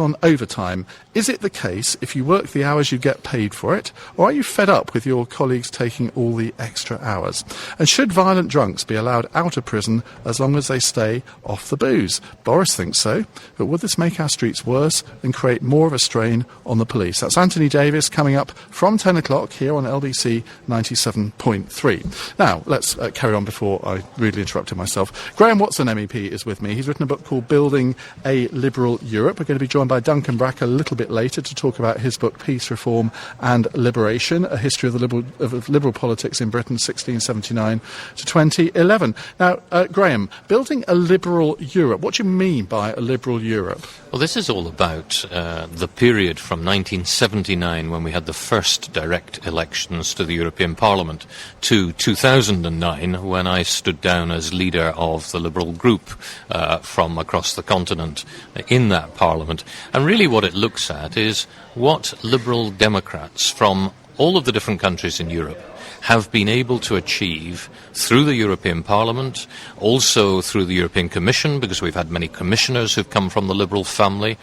on overtime. Is it the case if you work the hours you get paid for it, or are you fed up with your colleagues taking all the extra hours? And should violent drunks be allowed out of prison as long as they stay off the booze? Boris thinks so, but would this make our streets worse and create more of a strain on the police? That's Anthony Davis coming up from 10 o'clock here on LBC 97.3. Now, let's carry on before I really interrupted myself. Graham Watson MEP is with me. He's written a book called Building a Liberal Europe. We're going to be joined by Duncan Brack a little bit later to talk about his book Peace, Reform and Liberation, a history of the liberal politics in Britain 1679 to 2011. Now, Graham, building a liberal Europe, what do you mean by a liberal Europe? Well, this is all about the period from 1979, when we had the first direct elections to the European Parliament, to 2009, when I stood down as leader of the Liberal group from across the continent in that Parliament. And really what it looks at is what Liberal Democrats from all of the different countries in Europe have been able to achieve through the European Parliament, also through the European Commission, because we've had many commissioners who've come from the Liberal family,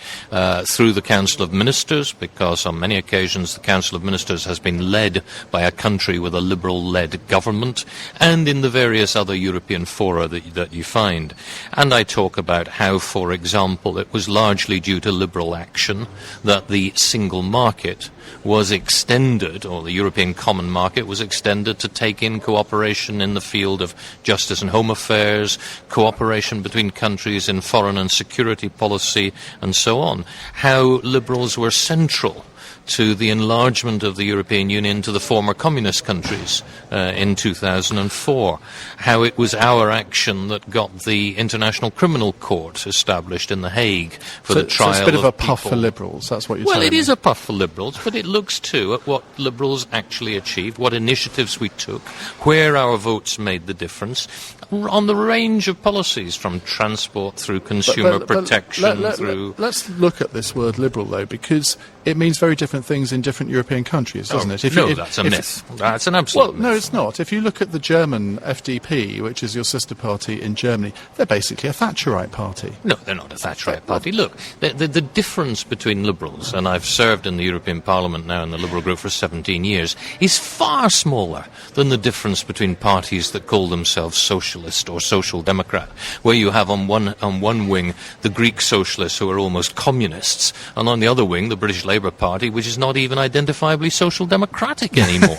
through the Council of Ministers, because on many occasions the Council of Ministers has been led by a country with a Liberal-led government, and in the various other European fora that you find. And I talk about how, for example, it was largely due to Liberal action that the single market was extended, or the European Common Market was extended to take in cooperation in the field of justice and home affairs, cooperation between countries in foreign and security policy, and so on. How Liberals were central to the enlargement of the European Union to the former communist countries in 2004. How it was our action that got the International Criminal Court established in The Hague for the trial of So it's a bit of a puff people. for Liberals, that's what you're telling me. Well, it is a puff for Liberals, but it looks too at what Liberals actually achieved, what initiatives we took, where our votes made the difference, on the range of policies, from transport through consumer protection through... Let's look at this word liberal, though, because it means very different things in different European countries, doesn't it? That's a myth. That's an absolute myth. No, it's not. If you look at the German FDP, which is your sister party in Germany, they're basically a Thatcherite party. No, they're not a Thatcherite party. Look, the difference between Liberals, and I've served in the European Parliament now in the Liberal group for 17 years, is far smaller than the difference between parties that call themselves socialist or social democrat, where you have on one wing the Greek socialists who are almost communists, and on the other wing the British Labour Party, which is not even identifiably social democratic anymore.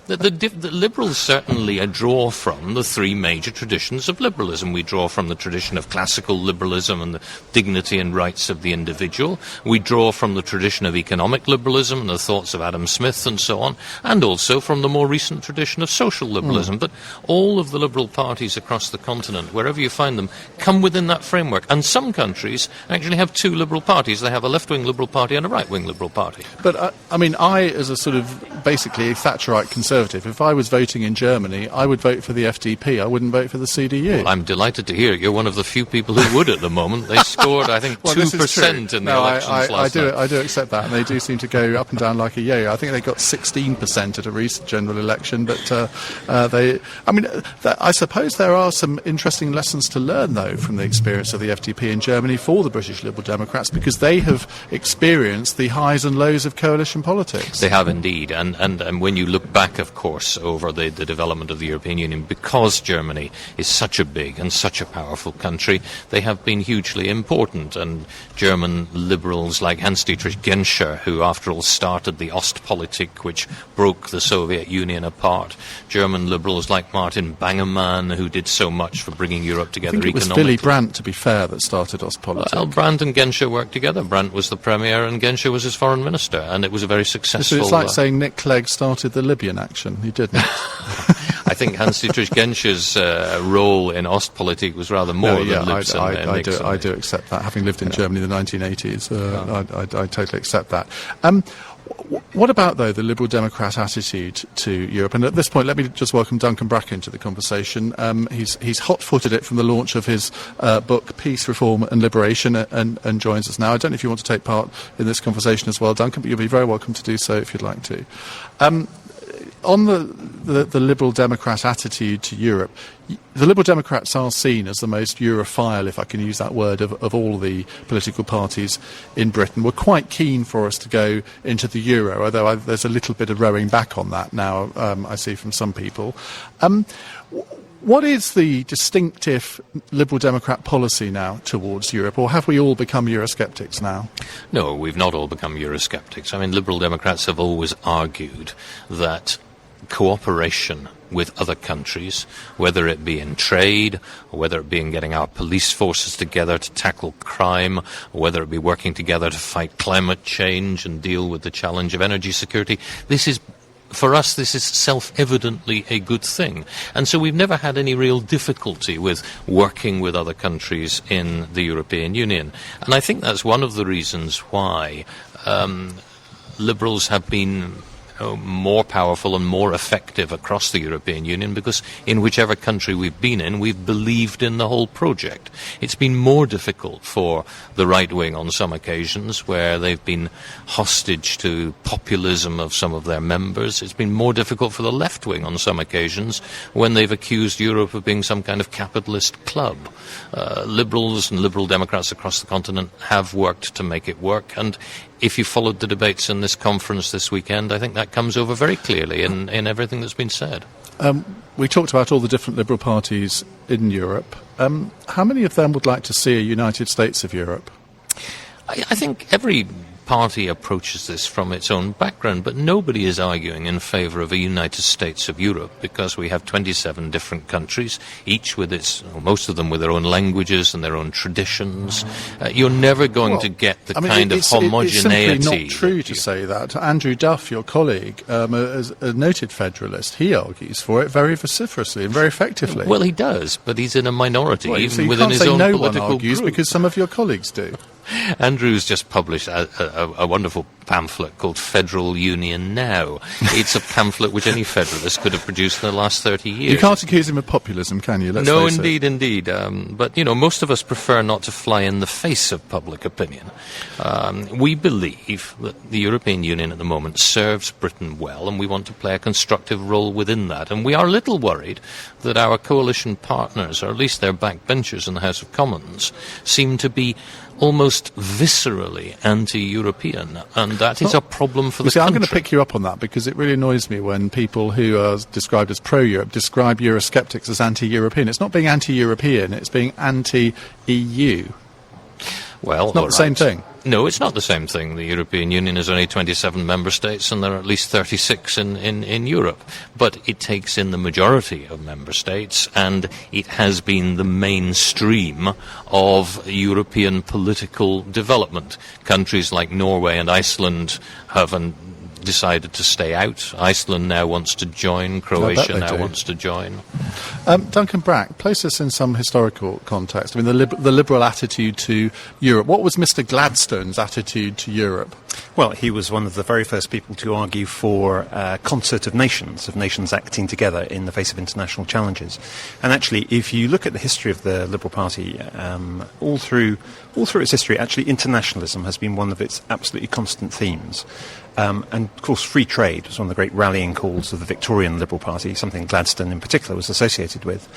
The Liberals certainly draw from the three major traditions of liberalism. We draw from the tradition of classical liberalism and the dignity and rights of the individual. We draw from the tradition of economic liberalism and the thoughts of Adam Smith and so on, and also from the more recent tradition of social liberalism. But all of the liberal parties across the continent, wherever you find them, come within that framework. And some countries actually have two liberal parties. They have a left-wing liberal party and a right-wing liberal party. But, I, as a sort of basically a Thatcherite conservative, if I was voting in Germany, I would vote for the FDP. I wouldn't vote for the CDU. Well, I'm delighted to hear you're one of the few people who would at the moment. They scored, I think, 2% in the elections last night. I do accept that, and they do seem to go up and down like a yo-yo. I think they got 16% at a recent general election, but I suppose there are some interesting lessons to learn, though, from the experience of the FDP in Germany for the British Liberal Democrats, because they have experienced the highs and lows of coalition politics. They have indeed, and when you look back, of course, over the development of the European Union, because Germany is such a big and such a powerful country, they have been hugely important, and German liberals like Hans-Dietrich Genscher, who after all started the Ostpolitik, which broke the Soviet Union apart, German liberals like Martin Bangemann, who did so much for bringing Europe together economically. I think it was Willy Brandt, to be fair, that started Ostpolitik. Well, Brandt and Genscher worked together. Brandt was the premier and Genscher was his foreign minister, and it was a very successful... So it's like saying Nick Clegg started the Libyan action. He didn't. I think Hans-Dietrich Genscher's role in Ostpolitik was rather more than Libs and Nixon. I do accept that. Having lived in Germany in the 1980s, I totally accept that. What about, though, the Liberal Democrat attitude to Europe? And at this point, let me just welcome Duncan Brack into the conversation. He's hot-footed it from the launch of his book, Peace, Reform and Liberation, and joins us now. I don't know if you want to take part in this conversation as well, Duncan, but you'll be very welcome to do so if you'd like to. on the Liberal Democrat attitude to Europe, the Liberal Democrats are seen as the most Europhile, if I can use that word, of all the political parties in Britain. We're quite keen for us to go into the euro, although there's a little bit of rowing back on that now, I see from some people. What is the distinctive Liberal Democrat policy now towards Europe, or have we all become Eurosceptics now? No, we've not all become Eurosceptics. I mean, Liberal Democrats have always argued that cooperation with other countries, whether it be in trade, or whether it be in getting our police forces together to tackle crime, or whether it be working together to fight climate change and deal with the challenge of energy security, for us, this is self-evidently a good thing. And so we've never had any real difficulty with working with other countries in the European Union. And I think that's one of the reasons why Liberals have been more powerful and more effective across the European Union, because in whichever country we've been in, we've believed in the whole project. It's been more difficult for the right wing on some occasions, where they've been hostage to populism of some of their members. It's been more difficult for the left wing on some occasions, when they've accused Europe of being some kind of capitalist club. Liberals and Liberal Democrats across the continent have worked to make it work, and if you followed the debates in this conference this weekend, I think that comes over very clearly in everything that's been said. We talked about all the different Liberal parties in Europe. How many of them would like to see a United States of Europe? I think every party approaches this from its own background, but nobody is arguing in favour of a United States of Europe, because we have 27 different countries, each with most of them with their own languages and their own traditions. You're never going to get the kind of homogeneity. It's simply not true to say that. Andrew Duff, your colleague, is a noted federalist. He argues for it very vociferously and very effectively. Well, he does, but he's in a minority, even within his You own can't say no political one argues group. because some of your colleagues do. Andrew's just published a wonderful pamphlet called Federal Union Now. It's a pamphlet which any federalist could have produced in the last 30 years. You can't accuse him of populism, can you? Let's No, face it. indeed. But, most of us prefer not to fly in the face of public opinion. We believe that the European Union at the moment serves Britain well, and we want to play a constructive role within that. And we are a little worried that our coalition partners, or at least their backbenchers in the House of Commons, seem to be almost viscerally anti-European, and that is a problem for the country. I'm going to pick you up on that, because it really annoys me when people who are described as pro-Europe describe Eurosceptics as anti-European. It's not being anti-European, it's being anti-EU. Well, it's not the same thing. No, it's not the same thing. The European Union is only 27 member states, and there are at least 36 in Europe. But it takes in the majority of member states, and it has been the mainstream of European political development. Countries like Norway and Iceland have decided to stay out. Iceland now wants to join. Croatia now wants to join. Duncan Brack, place us in some historical context. I mean, the liberal attitude to Europe. What was Mr. Gladstone's attitude to Europe? Well, he was one of the very first people to argue for concert of nations acting together in the face of international challenges. And actually, if you look at the history of the Liberal Party, all through its history, actually internationalism has been one of its absolutely constant themes. And, of course, free trade was one of the great rallying calls of the Victorian Liberal Party, something Gladstone in particular was associated with.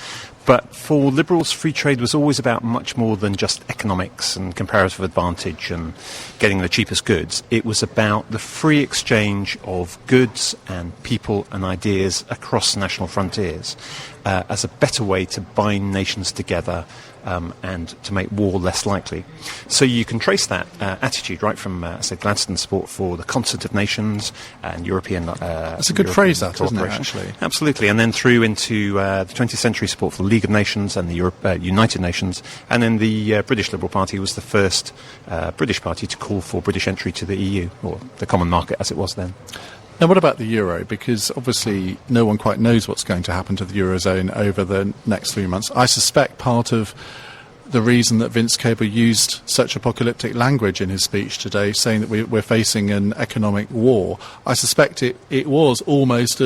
But for Liberals, free trade was always about much more than just economics and comparative advantage and getting the cheapest goods. It was about the free exchange of goods and people and ideas across national frontiers as a better way to bind nations together and to make war less likely. So you can trace that attitude right from, say, Gladstone's support for the concert of nations and European That's a good phrase, that, isn't it, actually? Absolutely. And then through into the 20th century support for the League of Nations and the United Nations. And then the British Liberal Party was the first British party to call for British entry to the EU, or the common market as it was then. Now, what about the euro? Because obviously no one quite knows what's going to happen to the eurozone over the next 3 months. I suspect part of the reason that Vince Cable used such apocalyptic language in his speech today, saying that we're facing an economic war, I suspect it was almost,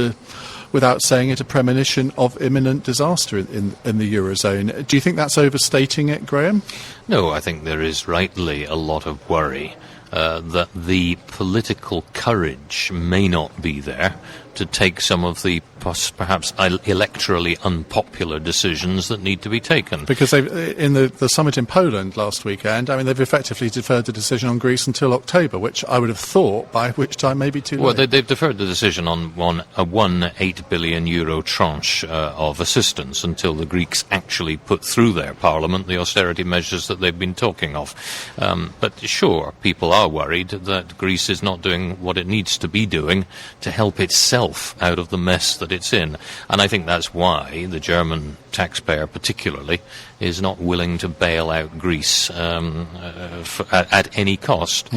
without saying it, a premonition of imminent disaster in the eurozone. Do you think that's overstating it, Graham? No, I think there is rightly a lot of worry that the political courage may not be there to take some of the perhaps electorally unpopular decisions that need to be taken. Because in the summit in Poland last weekend, I mean, they've effectively deferred the decision on Greece until October, which I would have thought by which time may be too late. Well, they've deferred the decision on a €8 billion tranche of assistance until the Greeks actually put through their parliament the austerity measures that they've been talking of. But sure, people are worried that Greece is not doing what it needs to be doing to help itself out of the mess that it's in. And I think that's why the German taxpayer particularly is not willing to bail out Greece at any cost.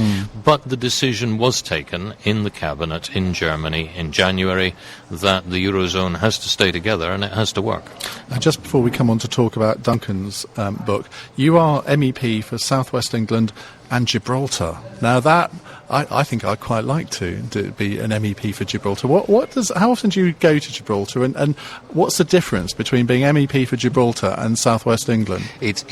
But the decision was taken in the cabinet in Germany in January that the Eurozone has to stay together and it has to work. Now, just before we come on to talk about Duncan's book, you are MEP for South West England and Gibraltar. Now that I think I'd quite like to be an MEP for Gibraltar. How often do you go to Gibraltar, and what's the difference between being MEP for Gibraltar and South West England? It's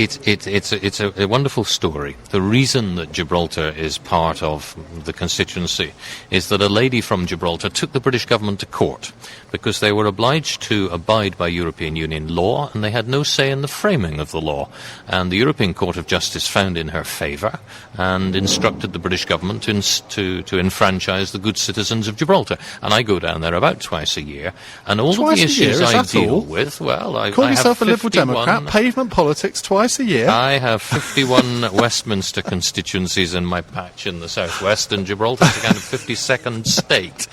a wonderful story. The reason that Gibraltar is part of the constituency is that a lady from Gibraltar took the British government to court because they were obliged to abide by European Union law and they had no say in the framing of the law. And the European Court of Justice found in her favour and instructed the British government to enfranchise the good citizens of Gibraltar. And I go down there about twice a year, and all of the issues I deal with, well, I call have yourself a 51, Liberal Democrat, pavement politics twice a year. I have 51 Westminster constituencies in my patch in the southwest, and Gibraltar's a kind of 52nd state.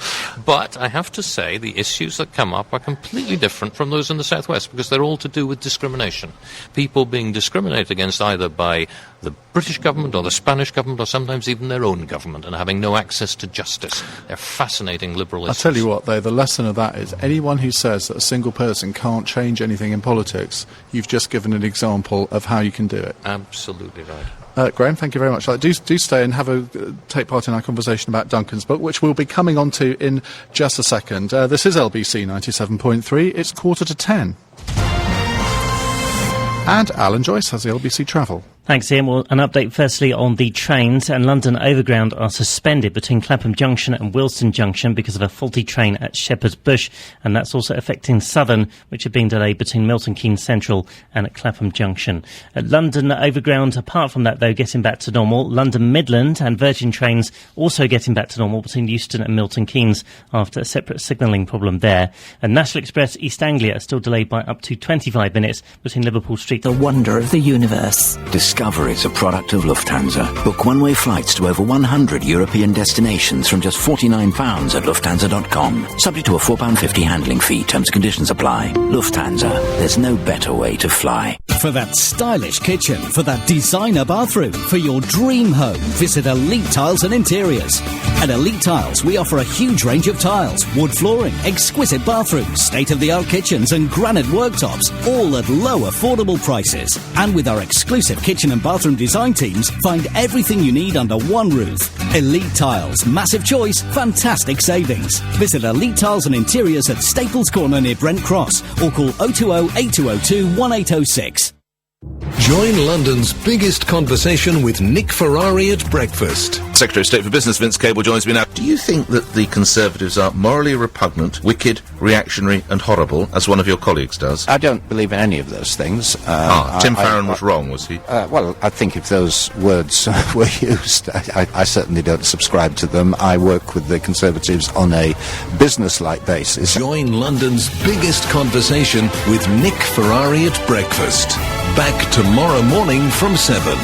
But I have to say the issues that come up are completely different from those in the southwest, because they're all to do with discrimination. People being discriminated against either by the British government or the Spanish government or sometimes even their own government, and having no access to justice. They're fascinating liberal issues. I'll tell you what, though, the lesson of that is anyone who says that a single person can't change anything in politics, you've just given an example of how you can do it. Absolutely right. Graham, thank you very much. Do stay and take part in our conversation about Duncan's book, which we'll be coming on to in just a second. This is LBC 97.3. It's 9:45. And Alan Joyce has the LBC Travel. Thanks, Ian. Well, an update firstly on the trains. And London Overground are suspended between Clapham Junction and Willesden Junction because of a faulty train at Shepherd's Bush. And that's also affecting Southern, which are being delayed between Milton Keynes Central and at Clapham Junction. At London Overground, apart from that, though, getting back to normal. London Midland and Virgin trains also getting back to normal between Euston and Milton Keynes after a separate signalling problem there. And National Express East Anglia are still delayed by up to 25 minutes between Liverpool Street. The wonder of the universe. Discover is a product of Lufthansa. Book one-way flights to over 100 European destinations from just £49 at Lufthansa.com. Subject to a £4.50 handling fee. Terms and conditions apply. Lufthansa. There's no better way to fly. For that stylish kitchen, for that designer bathroom, for your dream home, visit Elite Tiles and Interiors. At Elite Tiles, we offer a huge range of tiles, wood flooring, exquisite bathrooms, state-of-the-art kitchens and granite worktops, all at low, affordable prices. And with our exclusive kitchen and bathroom design teams, find everything you need under one roof. Elite Tiles, massive choice, fantastic savings. Visit Elite Tiles and Interiors at Staples Corner near Brent Cross or call 020 8202 1806. Join London's biggest conversation with Nick Ferrari at breakfast. Secretary of State for Business Vince Cable joins me now. Do you think that the Conservatives are morally repugnant, wicked, reactionary and horrible, as one of your colleagues does? I don't believe in any of those things. Tim Farron was wrong, was he? Well, I think if those words were used, I certainly don't subscribe to them. I work with the Conservatives on a business-like basis. Join London's biggest conversation with Nick Ferrari at breakfast. Back tomorrow morning from 7.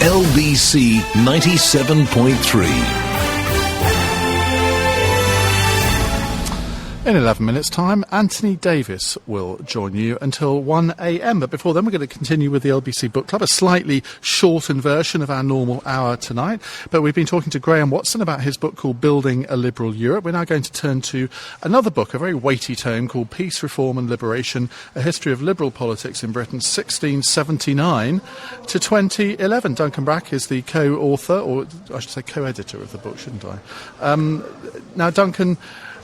LBC 97.3. In 11 minutes' time, Anthony Davis will join you until 1 a.m. But before then, we're going to continue with the LBC Book Club, a slightly shortened version of our normal hour tonight. But we've been talking to Graham Watson about his book called Building a Liberal Europe. We're now going to turn to another book, a very weighty tome called Peace, Reform and Liberation, A History of Liberal Politics in Britain, 1679 to 2011. Duncan Brack is the co-author, or I should say co-editor of the book, shouldn't I? Now, Duncan,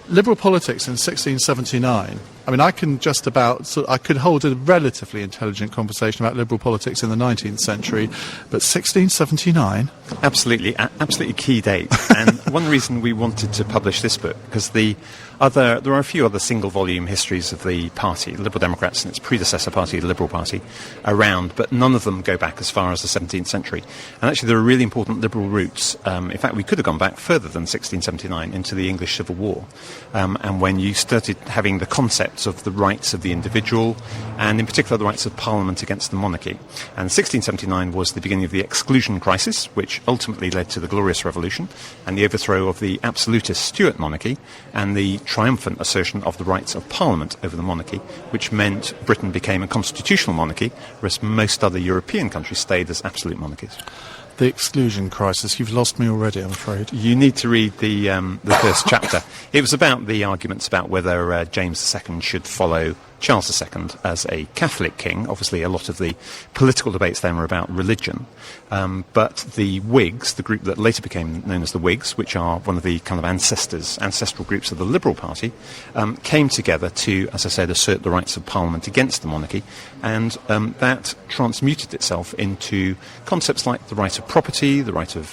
liberal politics in 1679. I mean, I can just about, I could hold a relatively intelligent conversation about liberal politics in the 19th century, but 1679? Absolutely key date. And one reason we wanted to publish this book, because there are a few other single-volume histories of the party, the Liberal Democrats and its predecessor party, the Liberal Party, around, but none of them go back as far as the 17th century. And actually, there are really important liberal roots. In fact, we could have gone back further than 1679 into the English Civil War. And when you started having the concepts of the rights of the individual, and in particular the rights of Parliament against the monarchy. And 1679 was the beginning of the exclusion crisis, which ultimately led to the Glorious Revolution and the overthrow of the absolutist Stuart monarchy and the triumphant assertion of the rights of Parliament over the monarchy, which meant Britain became a constitutional monarchy, whereas most other European countries stayed as absolute monarchies. The exclusion crisis. You've lost me already, I'm afraid. You need to read the first chapter. It was about the arguments about whether James II should follow Charles II as a Catholic king. Obviously, a lot of the political debates then were about religion. But the Whigs, the group that later became known as the Whigs, which are one of the kind of ancestral groups of the Liberal Party, came together to, as I said, assert the rights of Parliament against the monarchy. And that transmuted itself into concepts like the right of property, the right of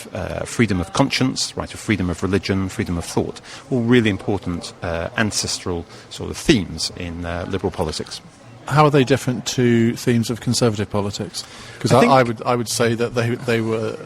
freedom of conscience, the right of freedom of religion, freedom of thought, all really important ancestral sort of themes in liberal politics. How are they different to themes of conservative politics? Because I would say that they were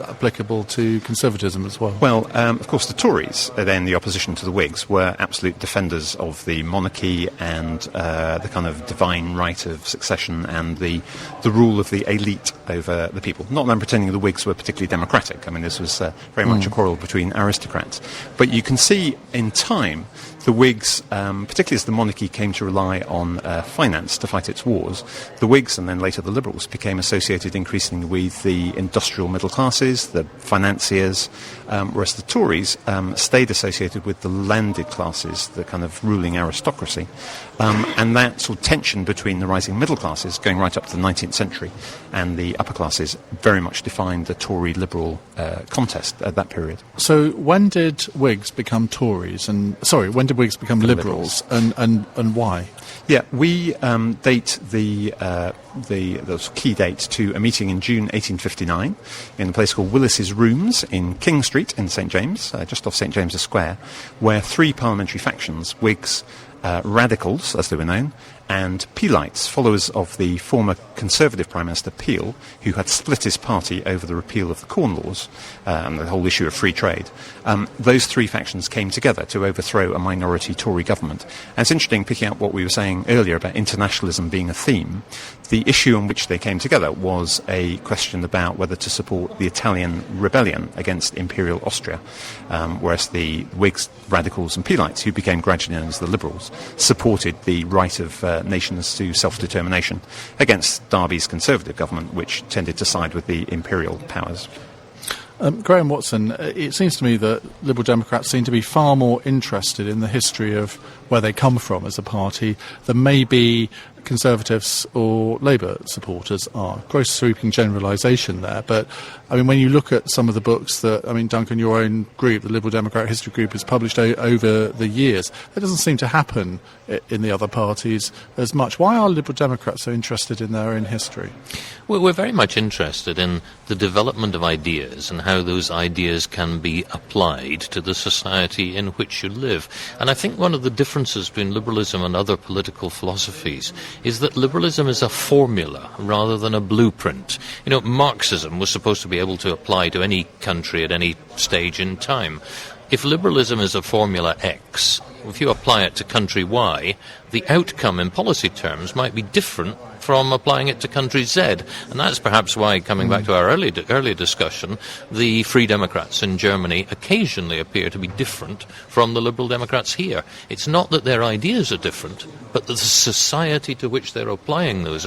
applicable to conservatism as well. Well, of course, the Tories, then the opposition to the Whigs, were absolute defenders of the monarchy and the kind of divine right of succession and the rule of the elite over the people. Not that I'm pretending the Whigs were particularly democratic. I mean, this was very much a quarrel between aristocrats. But you can see in time the Whigs, particularly as the monarchy came to rely on finance to fight its wars, the Whigs and then later the Liberals became associated increasingly with the industrial middle classes, the financiers, whereas the Tories stayed associated with the landed classes, the kind of ruling aristocracy. And that sort of tension between the rising middle classes going right up to the 19th century and the upper classes very much defined the Tory-Liberal contest at that period. So when did Whigs become Tories? When did Whigs become Liberals? And why? Yeah, we date the key date to a meeting in June 1859 in a place called Willis's Rooms in King Street in St James, just off St James's Square, where three parliamentary factions, Whigs, Radicals, as they were known, and Peelites, followers of the former Conservative Prime Minister Peel, who had split his party over the repeal of the Corn Laws and the whole issue of free trade. Those three factions came together to overthrow a minority Tory government. And it's interesting, picking up what we were saying earlier about internationalism being a theme, the issue on which they came together was a question about whether to support the Italian rebellion against Imperial Austria, whereas the Whigs, Radicals and Peelites, who became gradually known as the Liberals, supported the right of nations to self-determination against Derby's Conservative government, which tended to side with the imperial powers. Graham Watson, it seems to me that Liberal Democrats seem to be far more interested in the history of where they come from as a party than maybe Conservatives or Labour supporters are. Gross sweeping generalisation there, but I mean, when you look at some of the books that, Duncan, your own group, the Liberal Democrat History Group, has published over the years, that doesn't seem to happen in the other parties as much. Why are Liberal Democrats so interested in their own history? Well, we're very much interested in the development of ideas and how those ideas can be applied to the society in which you live. And I think one of the differences between liberalism and other political philosophies is that liberalism is a formula rather than a blueprint. Marxism was supposed to be able to apply to any country at any stage in time. If liberalism is a formula X, if you apply it to country Y, the outcome in policy terms might be different from applying it to country Z. And that's perhaps why, coming back to our earlier discussion, the Free Democrats in Germany occasionally appear to be different from the Liberal Democrats here. It's not that their ideas are different, but that the society to which they're applying those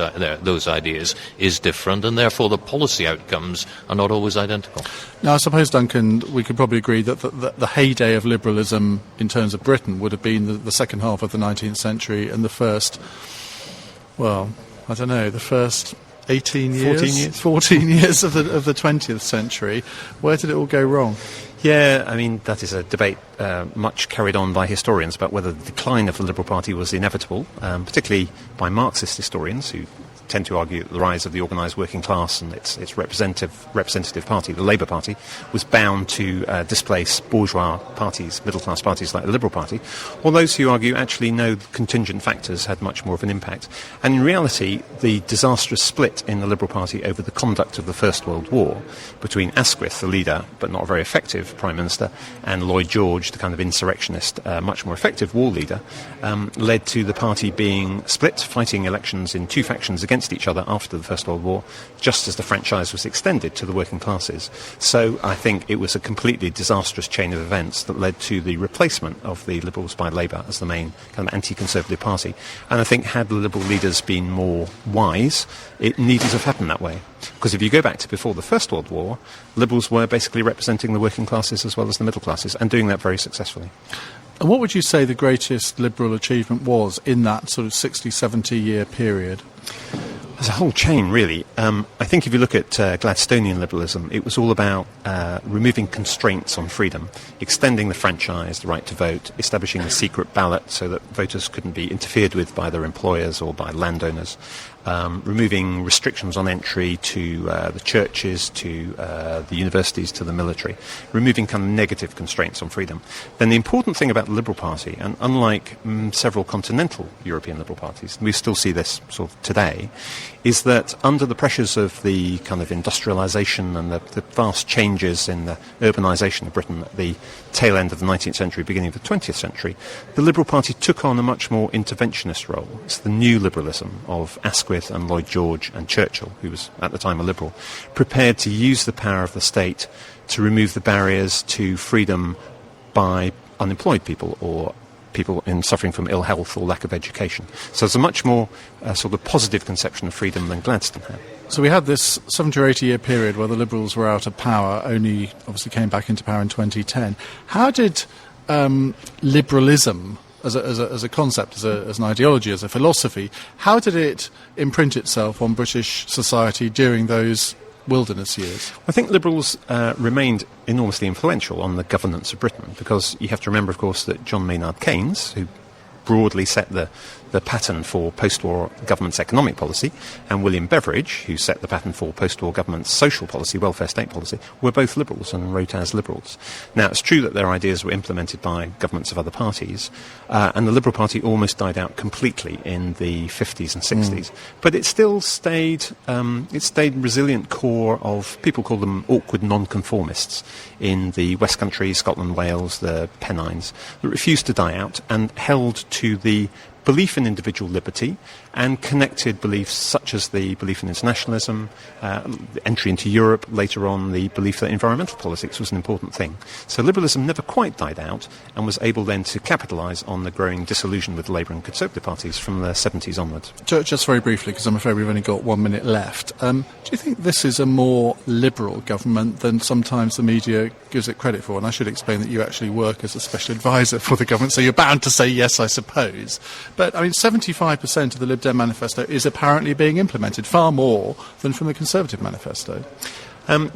ideas is different, and therefore the policy outcomes are not always identical. Now, I suppose, Duncan, we could probably agree that the heyday of liberalism in terms of Britain would have been the second half of the 19th century and the first, the first 14 years of the 20th century. Where did it all go wrong? Yeah, I mean, that is a debate much carried on by historians about whether the decline of the Liberal Party was inevitable, particularly by Marxist historians who tend to argue that the rise of the organised working class and its representative party, the Labour Party, was bound to displace bourgeois parties, middle-class parties like the Liberal Party, or those who argue actually no, contingent factors had much more of an impact. And in reality, the disastrous split in the Liberal Party over the conduct of the First World War between Asquith, the leader, but not very effective Prime Minister, and Lloyd George, the kind of insurrectionist, much more effective war leader, led to the party being split, fighting elections in two factions against each other after the First World War, just as the franchise was extended to the working classes. So I think it was a completely disastrous chain of events that led to the replacement of the Liberals by Labour as the main kind of anti-Conservative party. And I think had the Liberal leaders been more wise, it needn't have happened that way. Because if you go back to before the First World War, Liberals were basically representing the working classes as well as the middle classes, and doing that very successfully. And what would you say the greatest Liberal achievement was in that sort of 60, 70-year period? There's a whole chain, really. I think if you look at Gladstonian liberalism, it was all about removing constraints on freedom, extending the franchise, the right to vote, establishing a secret ballot so that voters couldn't be interfered with by their employers or by landowners, removing restrictions on entry to the churches, to the universities, to the military, removing kind of negative constraints on freedom. Then the important thing about the Liberal Party, and unlike several continental European Liberal parties, we still see this sort of today, is that under the pressures of the kind of industrialisation and the vast changes in the urbanisation of Britain at the tail end of the 19th century, beginning of the 20th century, the Liberal Party took on a much more interventionist role. It's the new liberalism of Asquith and Lloyd George and Churchill, who was at the time a Liberal, prepared to use the power of the state to remove the barriers to freedom by unemployed people or people suffering from ill health or lack of education. So it's a much more sort of positive conception of freedom than Gladstone had. So we had this 70 or 80-year period where the Liberals were out of power, only obviously came back into power in 2010. How did liberalism, as a concept, as an ideology, as a philosophy, how did it imprint itself on British society during those wilderness years? I think Liberals remained enormously influential on the governance of Britain, because you have to remember, of course, that John Maynard Keynes, who broadly set the pattern for post-war government's economic policy, and William Beveridge, who set the pattern for post-war government's social policy, welfare state policy, were both Liberals and wrote as Liberals. Now, it's true that their ideas were implemented by governments of other parties, and the Liberal Party almost died out completely in the 50s and 60s. But it still stayed resilient core of, people call them awkward nonconformists, in the West Country, Scotland, Wales, the Pennines, that refused to die out and held to the belief in individual liberty and connected beliefs such as the belief in internationalism, the entry into Europe, later on the belief that environmental politics was an important thing. So liberalism never quite died out and was able then to capitalise on the growing disillusion with the Labour and Conservative parties from the 70s onwards. Just very briefly, because I'm afraid we've only got 1 minute left, do you think this is a more liberal government than sometimes the media gives it credit for? And I should explain that you actually work as a special advisor for the government, so you're bound to say yes, I suppose. But, I mean, 75% of the Lib Dem manifesto is apparently being implemented, far more than from the Conservative manifesto.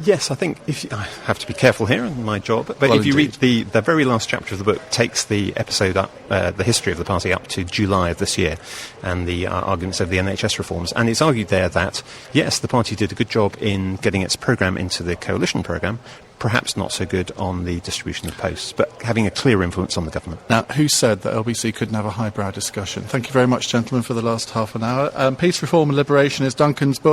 Yes, I think I have to be careful here in my job, but if you read the very last chapter of the book, takes the episode up, the history of the party up to July of this year, and the arguments of the NHS reforms, and it's argued there that, yes, the party did a good job in getting its programme into the coalition programme, perhaps not so good on the distribution of posts, but having a clear influence on the government. Now, who said that LBC couldn't have a highbrow discussion? Thank you very much, gentlemen, for the last half an hour. Peace, Reform and Liberation is Duncan's book.